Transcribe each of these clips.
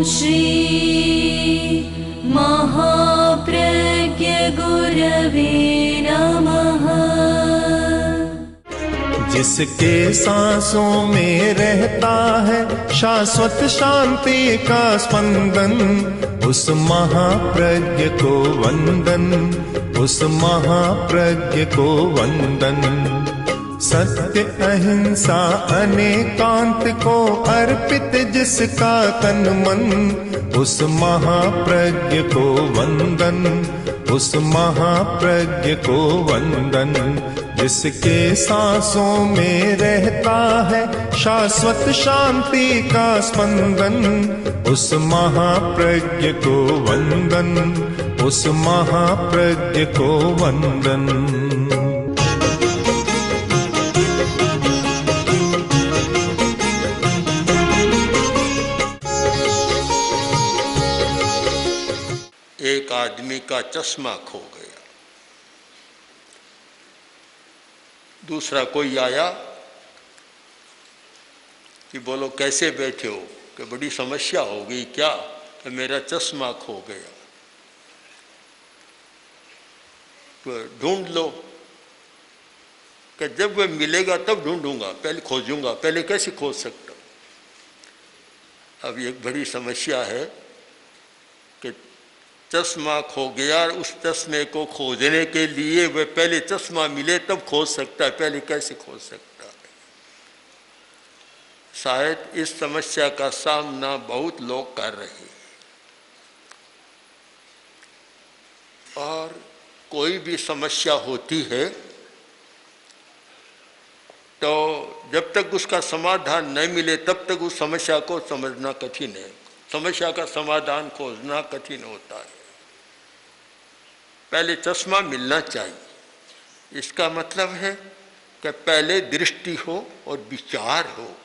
श्री महाप्रज्ञ गुरवे नमः। जिसके सांसों में रहता है शाश्वत शांति का स्पंदन, उस महाप्रज्ञ को वंदन, उस महाप्रज्ञ को वंदन। सत्य अहिंसा अनेकांत को अर्पित जिसका तन मन, उस महाप्रज्ञ को वंदन, उस महाप्रज्ञ को वंदन। जिसके सांसों में रहता है शाश्वत शांति का स्पंदन, उस महाप्रज्ञ को वंदन, उस महाप्रज्ञ को वंदन। एक आदमी का चश्मा खो गया। दूसरा कोई आया कि बोलो कैसे बैठे हो, कि बड़ी समस्या हो गई क्या, कि मेरा चश्मा खो गया। तो ढूंढ लो, कि जब वह मिलेगा तब ढूंढूंगा, पहले खोजूंगा, पहले कैसे खोज सकता। अब एक बड़ी समस्या है कि चश्मा खो गया, उस चश्मे को खोजने के लिए वह पहले चश्मा मिले तब खोज सकता है, पहले कैसे खोज सकता है। शायद इस समस्या का सामना बहुत लोग कर रहे हैं। और कोई भी समस्या होती है तो जब तक उसका समाधान नहीं मिले तब तक उस समस्या को समझना कठिन है। समस्या का समाधान खोजना कठिन होता है। पहले चश्मा मिलना चाहिए। इसका मतलब है कि पहले दृष्टि हो और विचार हो।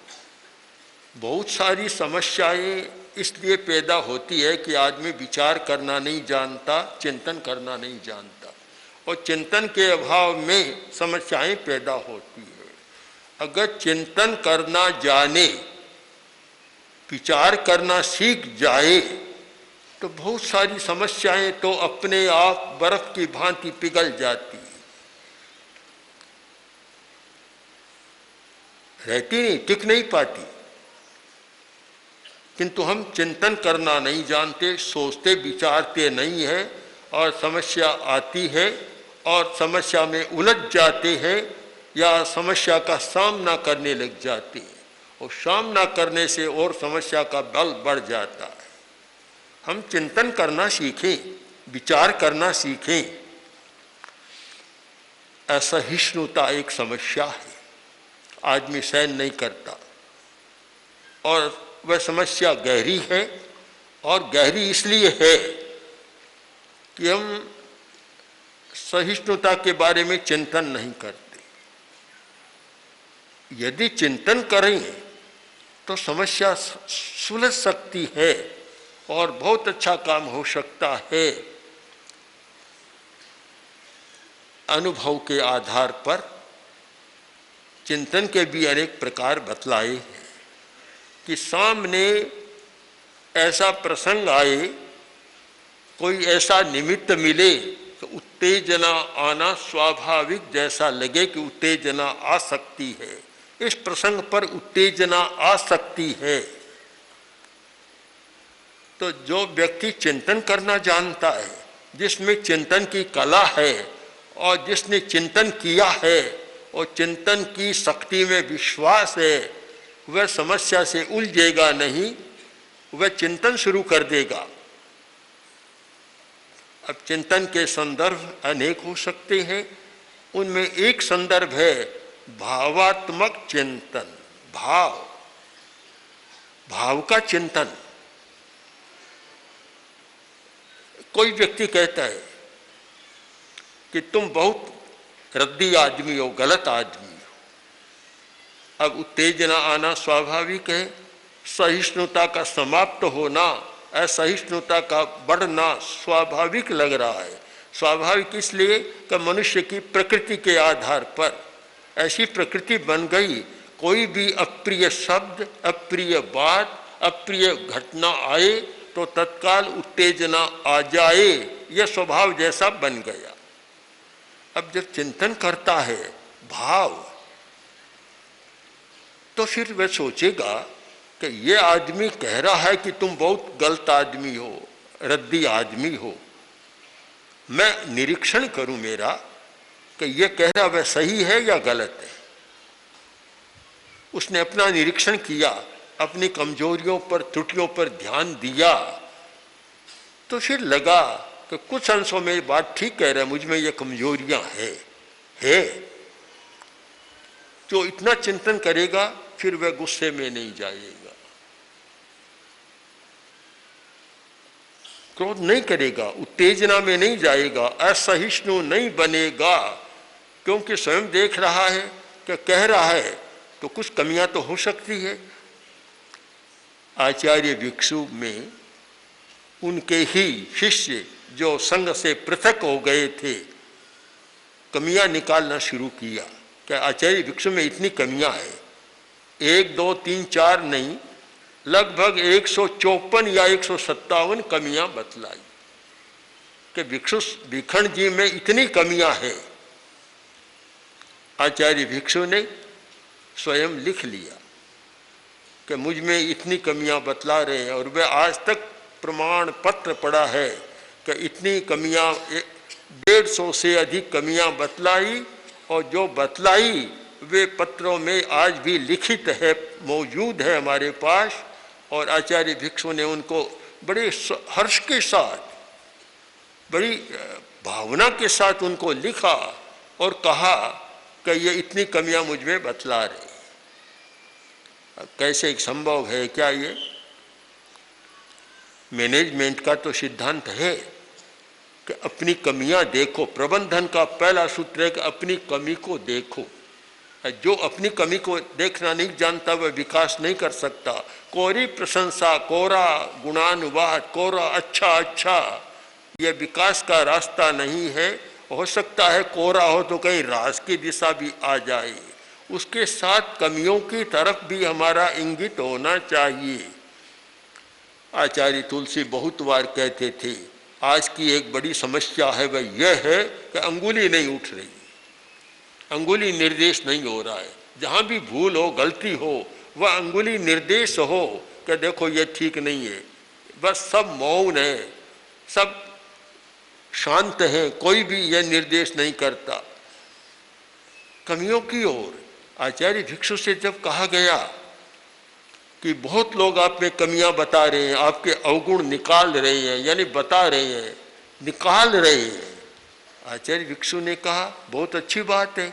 बहुत सारी समस्याएं इसलिए पैदा होती है कि आदमी विचार करना नहीं जानता, चिंतन करना नहीं जानता, और चिंतन के अभाव में समस्याएं पैदा होती है। अगर चिंतन करना जाने, विचार करना सीख जाए तो बहुत सारी समस्याएं तो अपने आप बर्फ की भांति पिघल जाती, रहती नहीं, टिक नहीं पाती। किंतु हम चिंतन करना नहीं जानते, सोचते विचारते नहीं है, और समस्या आती है और समस्या में उलझ जाते हैं या समस्या का सामना करने लग जाते हैं, और सामना करने से और समस्या का बल बढ़ जाता है। हम चिंतन करना सीखें, विचार करना सीखें। असहिष्णुता एक समस्या है, आदमी सहन नहीं करता, और वह समस्या गहरी है। और गहरी इसलिए है कि हम सहिष्णुता के बारे में चिंतन नहीं करते। यदि चिंतन करें तो समस्या सुलझ सकती है और बहुत अच्छा काम हो सकता है। अनुभव के आधार पर चिंतन के भी अनेक प्रकार बतलाए हैं कि सामने ऐसा प्रसंग आए, कोई ऐसा निमित्त मिले कि उत्तेजना आना स्वाभाविक जैसा लगे कि उत्तेजना आ सकती है, इस प्रसंग पर उत्तेजना आ सकती है। तो जो व्यक्ति चिंतन करना जानता है, जिसमें चिंतन की कला है और जिसने चिंतन किया है और चिंतन की शक्ति में विश्वास है, वह समस्या से उलझेगा नहीं, वह चिंतन शुरू कर देगा। अब चिंतन के संदर्भ अनेक हो सकते हैं। उनमें एक संदर्भ है भावात्मक चिंतन, भाव का चिंतन। कोई व्यक्ति कहता है कि तुम बहुत रद्दी आदमी हो, गलत आदमी हो। अब उत्तेजना आना स्वाभाविक है, सहिष्णुता का समाप्त होना, असहिष्णुता का बढ़ना स्वाभाविक लग रहा है। स्वाभाविक इसलिए कि मनुष्य की प्रकृति के आधार पर ऐसी प्रकृति बन गई, कोई भी अप्रिय शब्द, अप्रिय बात अप्रिय घटना आए तो तत्काल उत्तेजना आ जाए, यह स्वभाव जैसा बन गया। अब जब चिंतन करता है भाव, तो फिर वह सोचेगा कि ये आदमी कह रहा है कि तुम बहुत गलत आदमी हो, रद्दी आदमी हो, मैं निरीक्षण करूं मेरा कि ये कह रहा वह सही है या गलत है। उसने अपना निरीक्षण किया, अपनी कमजोरियों पर, त्रुटियों पर ध्यान दिया, तो फिर लगा कि कुछ अंशों में बात ठीक कह रहा है, मुझ में ये कमजोरियां है। जो इतना चिंतन करेगा फिर वह गुस्से में नहीं जाएगा, क्रोध नहीं करेगा, उत्तेजना में नहीं जाएगा, असहिष्णु नहीं बनेगा, क्योंकि स्वयं देख रहा है कि कह रहा है तो कुछ कमियां तो हो सकती है। आचार्य भिक्षु में उनके ही शिष्य जो संघ से पृथक हो गए थे, कमियां निकालना शुरू किया कि आचार्य भिक्षु में इतनी कमियां हैं, 1 2 3 4 नहीं, लगभग 154 या 157 कमियां बतलाई कि भिक्षु भिखंड जी में इतनी कमियां हैं। आचार्य भिक्षु ने स्वयं लिख लिया कि मुझ में इतनी कमियां बतला रहे हैं, और वह आज तक प्रमाण पत्र पड़ा है कि इतनी कमियां, 150 से अधिक कमियां बतलाई, और जो बतलाई वे पत्रों में आज भी लिखित है, मौजूद है हमारे पास। और आचार्य भिक्षु ने उनको बड़े हर्ष के साथ, बड़ी भावना के साथ उनको लिखा और कहा कि ये इतनी कमियां मुझ में बतला रहे। कैसे संभव है क्या ये? मैनेजमेंट का तो सिद्धांत है कि अपनी कमियां देखो। प्रबंधन का पहला सूत्र है कि अपनी कमी को देखो। जो अपनी कमी को देखना नहीं जानता वह विकास नहीं कर सकता। कोरी प्रशंसा, कोरा गुणानुवाद, कोरा अच्छा, यह विकास का रास्ता नहीं है। हो सकता है कोरा हो तो कहीं रास की दिशा भी आ जाए, उसके साथ कमियों की तरफ भी हमारा इंगित होना चाहिए। आचार्य तुलसी बहुत बार कहते थे, आज की एक बड़ी समस्या है वह यह है कि अंगुली नहीं उठ रही, अंगुली निर्देश नहीं हो रहा है। जहाँ भी भूल हो, गलती हो, वह अंगुली निर्देश हो कि देखो ये ठीक नहीं है। बस सब मौन है, सब शांत हैं, कोई भी यह निर्देश नहीं करता कमियों की ओर। आचार्य भिक्षु से जब कहा गया कि बहुत लोग आप में कमियां बता रहे हैं, आपके अवगुण निकाल रहे हैं, यानी बता रहे हैं, निकाल रहे हैं, आचार्य भिक्षु ने कहा बहुत अच्छी बात है,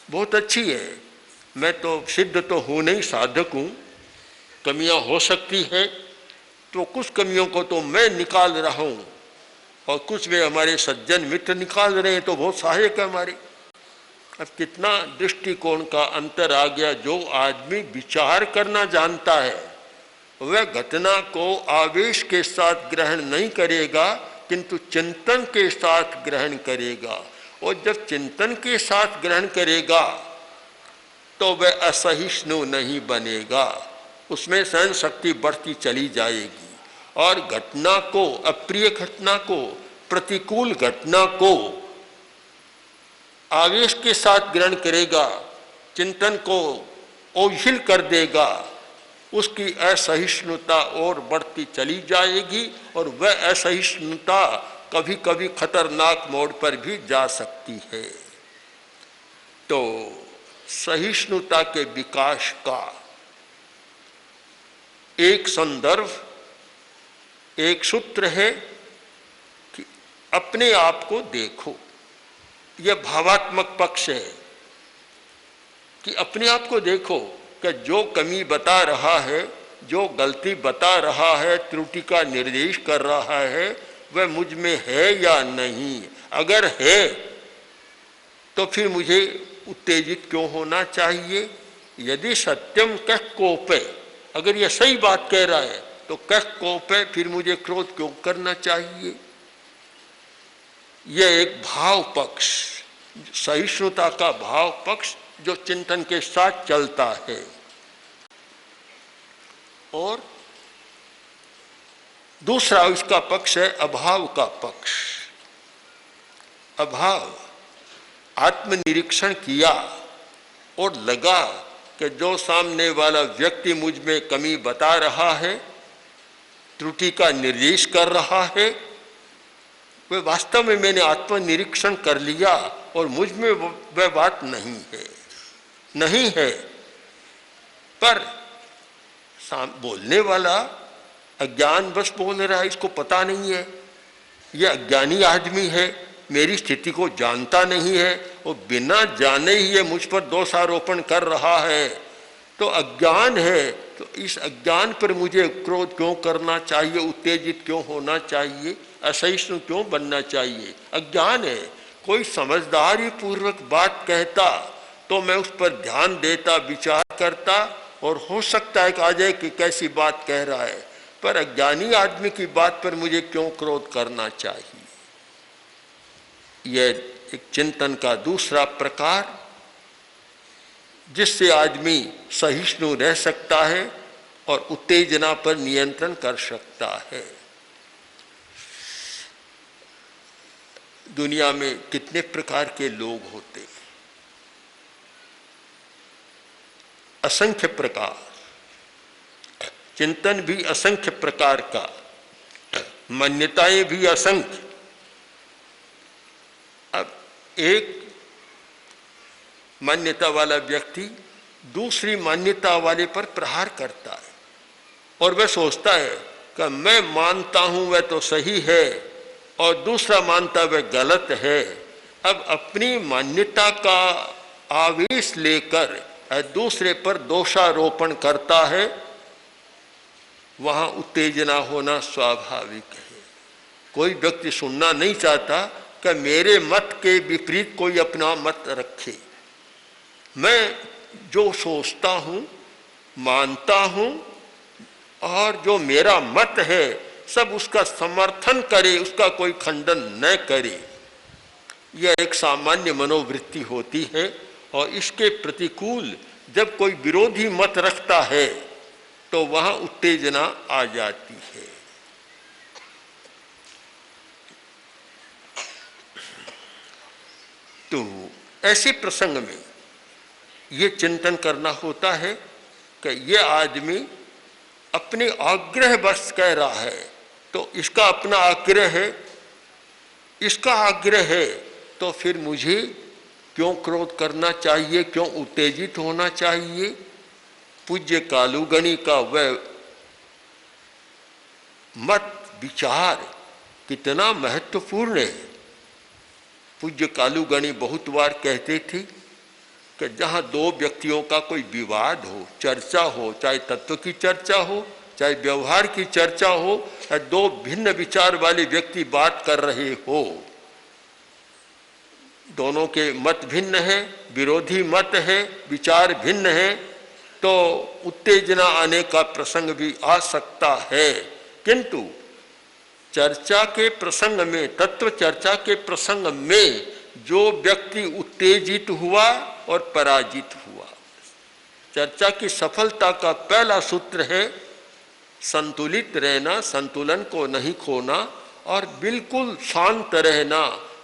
बहुत अच्छी है। मैं तो सिद्ध तो हूँ नहीं, साधक हूँ, कमियां हो सकती हैं, तो कुछ कमियों को तो मैं निकाल रहा हूँ और कुछ वे हमारे सज्जन मित्र निकाल रहे हैं, तो बहुत सहायक है हमारे। अब कितना दृष्टिकोण का अंतर आ गया। जो आदमी विचार करना जानता है वह घटना को आवेश के साथ ग्रहण नहीं करेगा, किंतु चिंतन के साथ ग्रहण करेगा। और जब चिंतन के साथ ग्रहण करेगा तो वह असहिष्णु नहीं बनेगा, उसमें सहन शक्ति बढ़ती चली जाएगी और घटना को, अप्रिय घटना को, प्रतिकूल घटना को आवेश के साथ ग्रहण करेगा, चिंतन को ओझिल कर देगा, उसकी असहिष्णुता और बढ़ती चली जाएगी और वह असहिष्णुता कभी कभी खतरनाक मोड़ पर भी जा सकती है। तो सहिष्णुता के विकास का एक संदर्भ, एक सूत्र है कि अपने आप को देखो। यह भावात्मक पक्ष है कि अपने आप को देखो कि जो कमी बता रहा है, जो गलती बता रहा है, त्रुटि का निर्देश कर रहा है, वह मुझ में है या नहीं। अगर है तो फिर मुझे उत्तेजित क्यों होना चाहिए? यदि सत्यम कह कोपे, अगर यह सही बात कह रहा है तो कह कोपे, फिर मुझे क्रोध क्यों करना चाहिए? यह एक भाव पक्ष, सहिष्णुता का भाव पक्ष जो चिंतन के साथ चलता है। और दूसरा इसका पक्ष है अभाव का पक्ष। अभाव, आत्मनिरीक्षण किया और लगा कि जो सामने वाला व्यक्ति मुझ में कमी बता रहा है, त्रुटि का निर्देश कर रहा है, वह वास्तव में मैंने आत्मनिरीक्षण कर लिया और मुझ में वह बात नहीं है। पर बोलने वाला अज्ञानवश बोल रहा है, इसको पता नहीं है, यह अज्ञानी आदमी है, मेरी स्थिति को जानता नहीं है और बिना जाने ही ये मुझ पर दोषारोपण कर रहा है। तो अज्ञान है, तो इस अज्ञान पर मुझे क्रोध क्यों करना चाहिए, उत्तेजित क्यों होना चाहिए, असहिष्णु क्यों बनना चाहिए? अज्ञान है। कोई समझदारी पूर्वक बात कहता तो मैं उस पर ध्यान देता, विचार करता और हो सकता है कि आ जाए कि कैसी बात कह रहा है, पर अज्ञानी आदमी की बात पर मुझे क्यों क्रोध करना चाहिए? यह एक चिंतन का दूसरा प्रकार, जिससे आदमी सहिष्णु रह सकता है और उत्तेजना पर नियंत्रण कर सकता है। दुनिया में कितने प्रकार के लोग होते हैं, असंख्य प्रकार, चिंतन भी असंख्य प्रकार का, मान्यताएं भी असंख्य। अब एक मान्यता वाला व्यक्ति दूसरी मान्यता वाले पर प्रहार करता है और वह सोचता है कि मैं मानता हूं वह तो सही है और दूसरा मानता वह गलत है। अब अपनी मान्यता का आवेश लेकर दूसरे पर दोषारोपण करता है, वहां उत्तेजना होना स्वाभाविक है। कोई व्यक्ति सुनना नहीं चाहता कि मेरे मत के विपरीत कोई अपना मत रखे। मैं जो सोचता हूं, मानता हूं और जो मेरा मत है सब उसका समर्थन करे, उसका कोई खंडन न करे। यह एक सामान्य मनोवृत्ति होती है और इसके प्रतिकूल जब कोई विरोधी मत रखता है तो वहां उत्तेजना आ जाती है। तो ऐसे प्रसंग में ये चिंतन करना होता है कि ये आदमी अपने आग्रह बस कह रहा है, तो इसका अपना आग्रह है, इसका आग्रह है, तो फिर मुझे क्यों क्रोध करना चाहिए, क्यों उत्तेजित होना चाहिए? पूज्य कालूगणी का वह मत विचार कितना महत्वपूर्ण है। पूज्य कालूगणी बहुत बार कहते थे कि जहाँ दो व्यक्तियों का कोई विवाद हो, चर्चा हो, चाहे तत्व की चर्चा हो, चाहे व्यवहार की चर्चा हो, या दो भिन्न विचार वाले व्यक्ति बात कर रहे हो, दोनों के मत भिन्न है, विरोधी मत है, विचार भिन्न है, तो उत्तेजना आने का प्रसंग भी आ सकता है। किंतु चर्चा के प्रसंग में, तत्व चर्चा के प्रसंग में जो व्यक्ति उत्तेजित हुआ और पराजित हुआ, चर्चा की सफलता का पहला सूत्र है संतुलित रहना, संतुलन को नहीं खोना और बिल्कुल शांत रहना।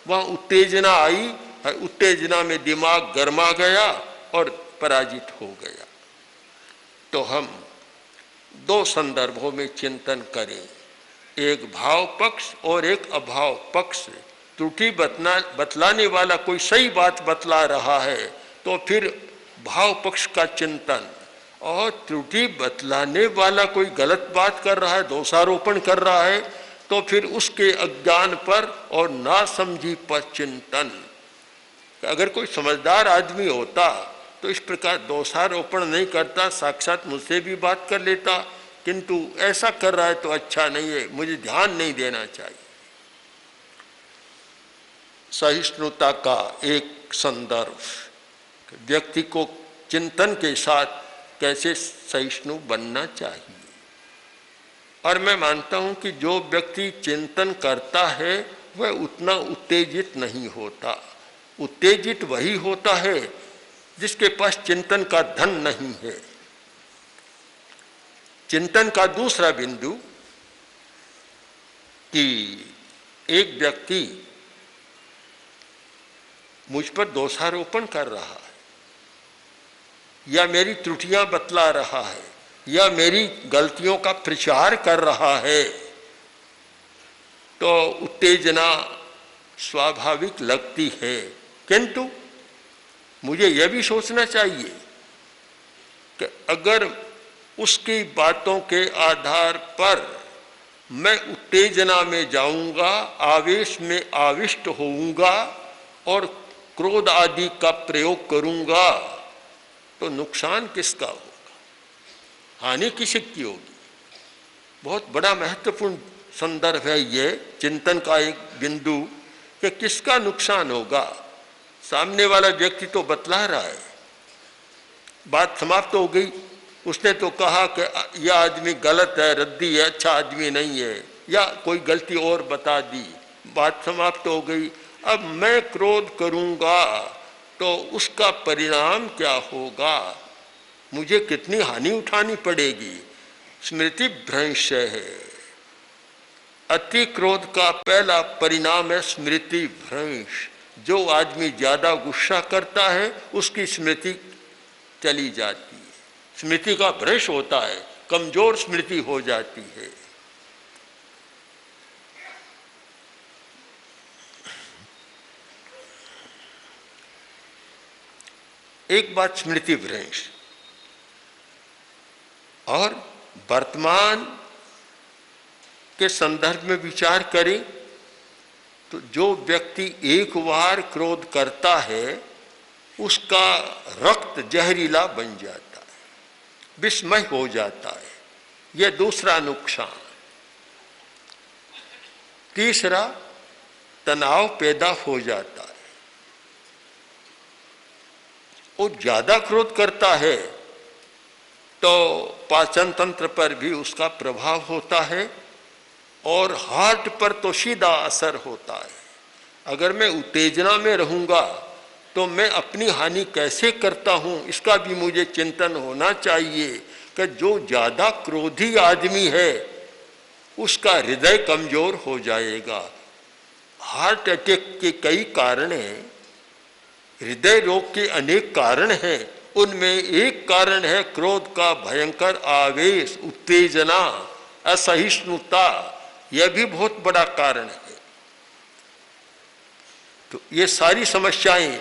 वहाँ उत्तेजना आई, उत्तेजना में दिमाग गरमा गया और पराजित हो गया। तो हम दो संदर्भों में चिंतन करें, एक भाव पक्ष और एक अभाव पक्ष। त्रुटि बतलाने वाला कोई सही बात बतला रहा है तो फिर भाव पक्ष का चिंतन, और त्रुटि बतलाने वाला कोई गलत बात कर रहा है, दोषारोपण कर रहा है, तो फिर उसके अज्ञान पर और नासमझी पर चिंतन। अगर कोई समझदार आदमी होता तो इस प्रकार दोषारोपण नहीं करता, साक्षात मुझसे भी बात कर लेता, किंतु ऐसा कर रहा है तो अच्छा नहीं है, मुझे ध्यान नहीं देना चाहिए। सहिष्णुता का एक संदर्भ, व्यक्ति को चिंतन के साथ कैसे सहिष्णु बनना चाहिए। और मैं मानता हूं कि जो व्यक्ति चिंतन करता है वह उतना उत्तेजित नहीं होता। उत्तेजित वही होता है जिसके पास चिंतन का धन नहीं है। चिंतन का दूसरा बिंदु कि एक व्यक्ति मुझ पर दोषारोपण कर रहा है या मेरी त्रुटियां बतला रहा है या मेरी गलतियों का प्रचार कर रहा है, तो उत्तेजना स्वाभाविक लगती है। किंतु मुझे यह भी सोचना चाहिए कि अगर उसकी बातों के आधार पर मैं उत्तेजना में जाऊंगा, आवेश में आविष्ट होऊंगा और क्रोध आदि का प्रयोग करूंगा, तो नुकसान किसका होगा, हानि किसकी होगी। बहुत बड़ा महत्वपूर्ण संदर्भ है ये चिंतन का एक बिंदु कि किसका नुकसान होगा। सामने वाला व्यक्ति तो बतला रहा है, बात समाप्त हो गई, उसने तो कहा कि यह आदमी गलत है, रद्दी है, अच्छा आदमी नहीं है, या कोई गलती और बता दी, बात समाप्त हो गई। अब मैं क्रोध करूंगा तो उसका परिणाम क्या होगा, मुझे कितनी हानि उठानी पड़ेगी। स्मृति भ्रंश है। अति क्रोध का पहला परिणाम है स्मृति भ्रंश। जो आदमी ज्यादा गुस्सा करता है उसकी स्मृति चली जाती है, स्मृति का भ्रंश होता है, कमजोर स्मृति हो जाती है। एक बात स्मृति भ्रंश, और वर्तमान के संदर्भ में विचार करें तो जो व्यक्ति एक बार क्रोध करता है उसका रक्त जहरीला बन जाता है, विस्मय हो जाता है, यह दूसरा नुकसान। तीसरा, तनाव पैदा हो जाता है। वो ज्यादा क्रोध करता है तो पाचन तंत्र पर भी उसका प्रभाव होता है और हार्ट पर तो सीधा असर होता है। अगर मैं उत्तेजना में रहूंगा तो मैं अपनी हानि कैसे करता हूं, इसका भी मुझे चिंतन होना चाहिए कि जो ज्यादा क्रोधी आदमी है उसका हृदय कमजोर हो जाएगा। हार्ट अटैक के कई कारण हैं, हृदय रोग के अनेक कारण हैं, उनमें एक कारण है क्रोध का भयंकर आवेश, उत्तेजना, असहिष्णुता, यह भी बहुत बड़ा कारण है। तो ये सारी समस्याएं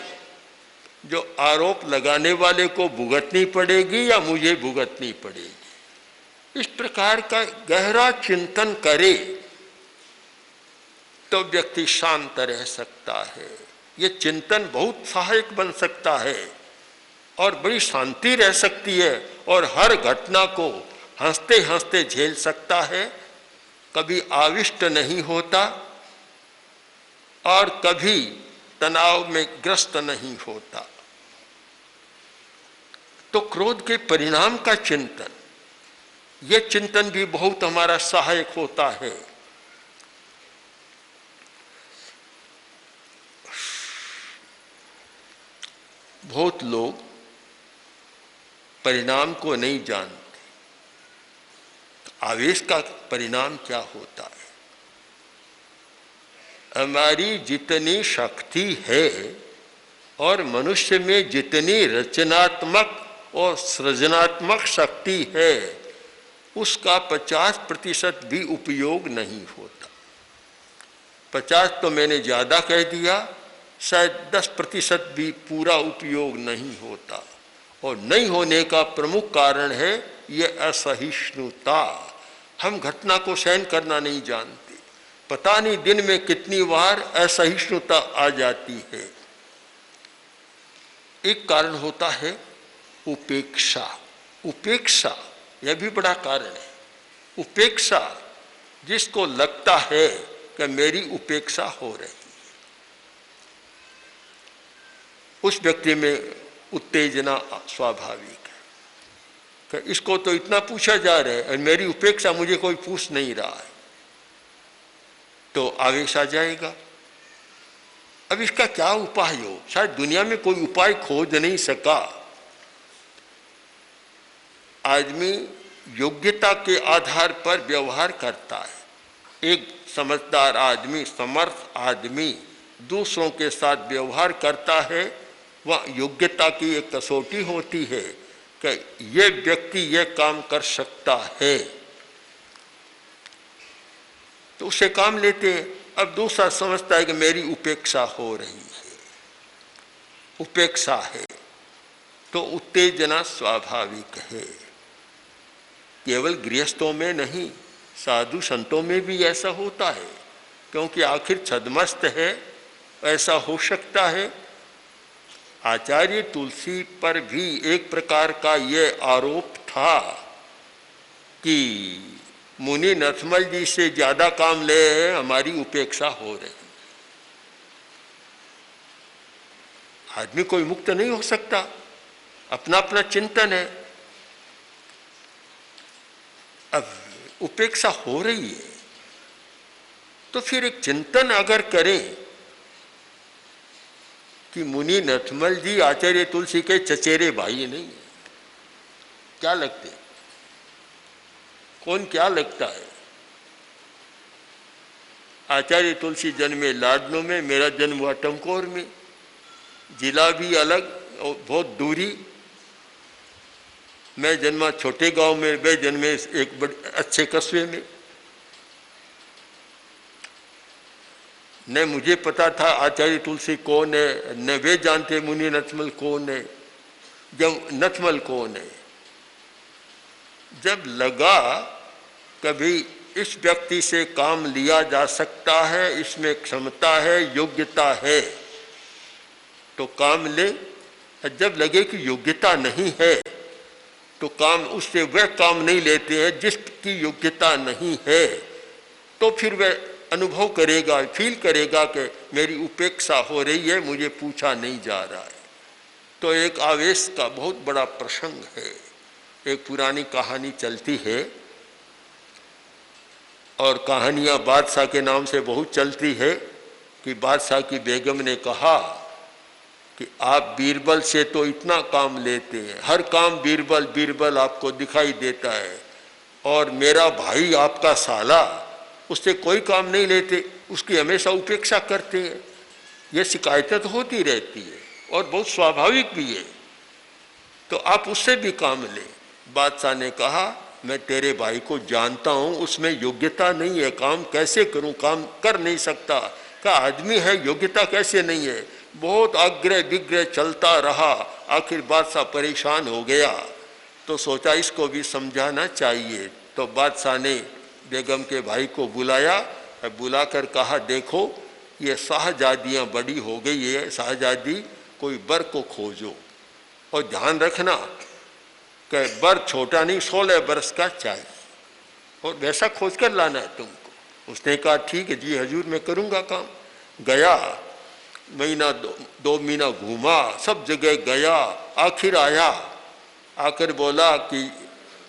जो आरोप लगाने वाले को भुगतनी पड़ेगी या मुझे भुगतनी पड़ेगी। इस प्रकार का गहरा चिंतन करे तो व्यक्ति शांत रह सकता है। ये चिंतन बहुत सहायक बन सकता है और बड़ी शांति रह सकती है और हर घटना को हंसते हंसते झेल सकता है, कभी आविष्ट नहीं होता और कभी तनाव में ग्रस्त नहीं होता। तो क्रोध के परिणाम का चिंतन, यह चिंतन भी बहुत हमारा सहायक होता है। बहुत लोग परिणाम को नहीं जानते, आवेश का परिणाम क्या होता है। हमारी जितनी शक्ति है और मनुष्य में जितनी रचनात्मक और सृजनात्मक शक्ति है उसका 50% भी उपयोग नहीं होता। 50 तो मैंने ज्यादा कह दिया, शायद 10% भी पूरा उपयोग नहीं होता। और नहीं होने का प्रमुख कारण है ये असहिष्णुता। हम घटना को सहन करना नहीं जानते, पता नहीं दिन में कितनी बार असहिष्णुता आ जाती है। एक कारण होता है उपेक्षा। उपेक्षा यह भी बड़ा कारण है। उपेक्षा, जिसको लगता है कि मेरी उपेक्षा हो रही, उस व्यक्ति में उत्तेजना स्वाभाविक है कि इसको तो इतना पूछा जा रहा है और मेरी उपेक्षा मुझे कोई पूछ नहीं रहा है, तो आवेश आ जाएगा। अब इसका क्या उपाय हो, शायद दुनिया में कोई उपाय खोज नहीं सका। आदमी योग्यता के आधार पर व्यवहार करता है। एक समझदार आदमी, समर्थ आदमी दूसरों के साथ व्यवहार करता है, वह योग्यता की एक कसौटी होती है कि ये व्यक्ति ये काम कर सकता है, तो उसे काम लेते हैं। अब दूसरा समझता है कि मेरी उपेक्षा हो रही है, उपेक्षा है, तो उत्तेजना स्वाभाविक है। केवल गृहस्थों में नहीं, साधु संतों में भी ऐसा होता है, क्योंकि आखिर छद्मस्त है, ऐसा हो सकता है। आचार्य तुलसी पर भी एक प्रकार का ये आरोप था कि मुनि नथमल जी से ज्यादा काम ले, हमारी उपेक्षा हो रही। आदमी कोई मुक्त नहीं हो सकता, अपना अपना चिंतन है। अब उपेक्षा हो रही है तो फिर एक चिंतन अगर करें कि मुनि नथमल जी आचार्य तुलसी के चचेरे भाई नहीं है, क्या लगते, कौन क्या लगता है? आचार्य तुलसी जन्मे लाडनो में, मेरा जन्म हुआ टंकोर में, जिला भी अलग और बहुत दूरी। मैं जन्मा छोटे गांव में, वे जन्मे एक बड़े अच्छे कस्बे में। न मुझे पता था आचार्य तुलसी कौन है, न वे जानते मुनि नथमल कौन है। जब नथमल कौन है, जब लगा कभी इस व्यक्ति से काम लिया जा सकता है, इसमें क्षमता है, योग्यता है, तो काम ले। जब लगे कि योग्यता नहीं है तो काम उससे वह काम नहीं लेते हैं जिसकी योग्यता नहीं है, तो फिर वह अनुभव करेगा, फील करेगा कि मेरी उपेक्षा हो रही है, मुझे पूछा नहीं जा रहा है। तो एक आवेश का बहुत बड़ा प्रसंग है। एक पुरानी कहानी चलती है और कहानियाँ बादशाह के नाम से बहुत चलती है कि बादशाह की बेगम ने कहा कि आप बीरबल से तो इतना काम लेते हैं, हर काम बीरबल बीरबल आपको दिखाई देता है, और मेरा भाई आपका साला, उससे कोई काम नहीं लेते, उसकी हमेशा उपेक्षा करते हैं। ये शिकायतें तो होती रहती है और बहुत स्वाभाविक भी है, तो आप उससे भी काम लें। बादशाह ने कहा मैं तेरे भाई को जानता हूँ, उसमें योग्यता नहीं है, काम कैसे करूँ, काम कर नहीं सकता। का आदमी है, योग्यता कैसे नहीं है। बहुत आग्रह विग्रह चलता रहा, आखिर बादशाह परेशान हो गया, तो सोचा इसको भी समझाना चाहिए। तो बादशाह ने बेगम के भाई को बुलाया, बुलाकर कहा देखो ये शाहजादियाँ बड़ी हो गई है, शाहजादी कोई बर को खोजो, और ध्यान रखना कि बर छोटा नहीं 16 बरस का चाहिए, और वैसा खोज कर लाना है तुमको। उसने कहा ठीक है जी हजूर, मैं करूँगा काम। गया, महीना दो महीना घूमा, सब जगह गया, आखिर आया, आकर बोला कि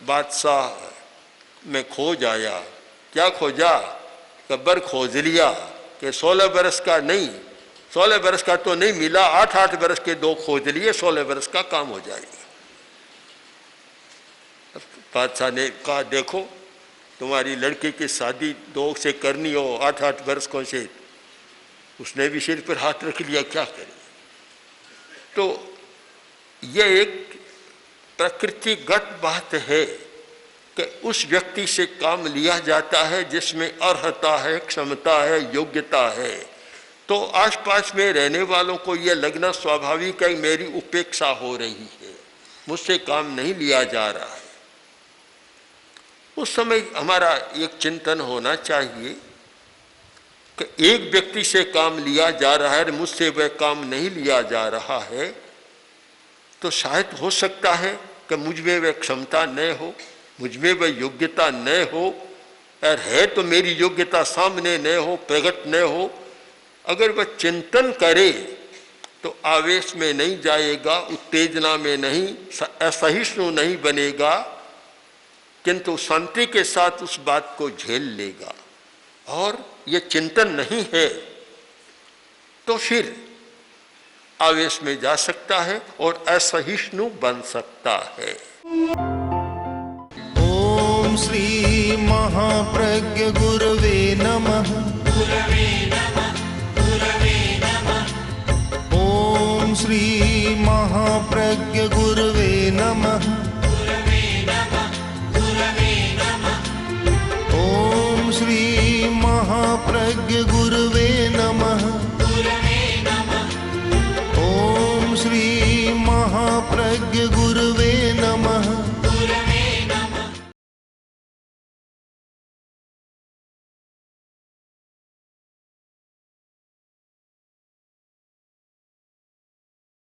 बादशाह मैं खोज आया। क्या खोजा? कब्र खोज लिया कि 16 बरस का नहीं, 16 बरस का तो नहीं मिला, 8-8 बरस के 2 खोज लिए, 16 बरस का काम हो जाएगा। बादशाह ने कहा देखो तुम्हारी लड़की की शादी 2 से करनी हो, 8-8 बरस को से, उसने भी सिर पर हाथ रख लिया, क्या करे। तो यह एक प्रकृतिगत बात है कि उस व्यक्ति से काम लिया जाता है जिसमें अर्हता है, क्षमता है, योग्यता है। तो आसपास में रहने वालों को यह लगना स्वाभाविक है मेरी उपेक्षा हो रही है, मुझसे काम नहीं लिया जा रहा है। उस समय हमारा एक चिंतन होना चाहिए कि एक व्यक्ति से काम लिया जा रहा है, मुझसे वह काम नहीं लिया जा रहा है, तो शायद हो सकता है कि मुझ में वह क्षमता न हो, मुझ में वह योग्यता न हो, और है तो मेरी योग्यता सामने न हो, प्रकट न हो। अगर वह चिंतन करे तो आवेश में नहीं जाएगा, उत्तेजना में नहीं, असहिष्णु नहीं बनेगा, किंतु शांति के साथ उस बात को झेल लेगा। और ये चिंतन नहीं है तो फिर आवेश में जा सकता है और असहिष्णु बन सकता है। श्री महाप्रज्ञ गुरवे नमः। ओम श्री महाप्रज्ञ गुरवे नमः। ओम श्री महाप्रज्ञ गुरवे